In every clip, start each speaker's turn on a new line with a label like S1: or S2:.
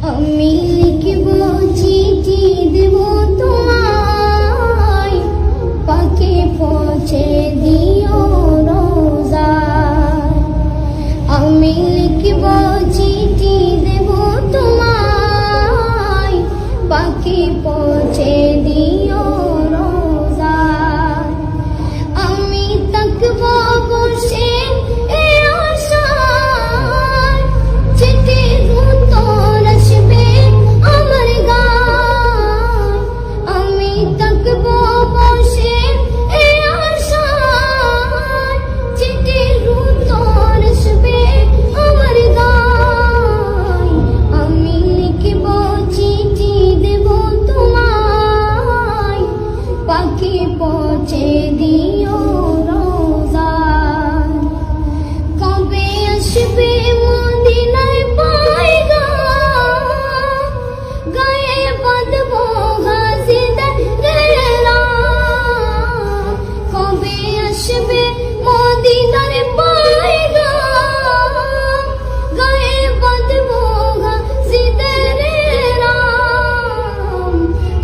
S1: আমি লিখব চিঠি দেব তোমায়, পাকে পৌঁছে দিও রোজায়। আমি লিখব চিঠি দেব তোমায়, পাকে পৌঁছে দিও রোজায়। আমি তাকব বসে পৌঁছে দিও রোজায়। কবে আসবে মদিনায় পায়গা, গায়ে বাঁধব গাজিদের গেরা। কবে আসবে মদিনায় পায়গা, গায়ে বাঁধব গাজিদের গেরা।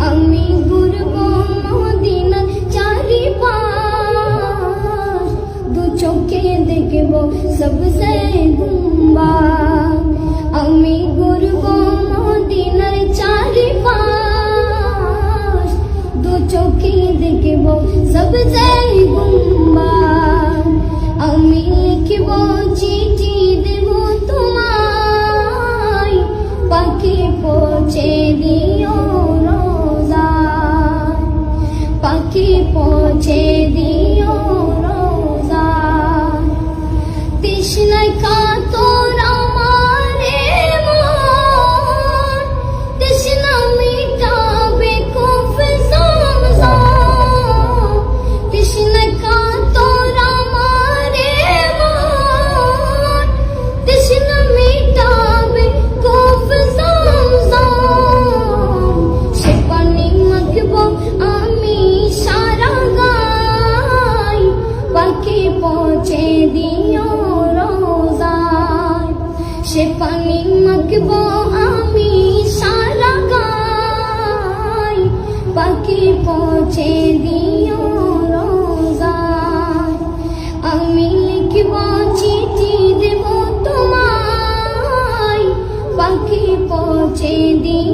S1: আমি ঘুরব মদিনার চারিপাশ, দু চোখে দেখব সবসে গুম্বা। আমি ঘুরব মদিনার চারিপাশ, দু চোখে দেখব সবসে গুম্বা। আমি লিখব চিঠি দেব তোমায়, পাখি পৌঁছে দিও রোজায়। পাখি পৌঁছে দিও রোজায়। তৃষ্ণায় কাতর আমার মন, তৃষ্ণা মিটাবে কূপ জমজম। তৃষ্ণায় কাতর আমার মন, তৃষ্ণা মিটাবে কূপ জমজম। সে পানি মাখব আমি সারা গায়, পাখি পৌঁছে দিও রোজায়। সে পানি মাখব আমি সারা গায়, পাখি পৌঁছে দিও রোজায়। আমি লিখব চিঠি দেব তোমায়, পাখি পৌঁছে দিও।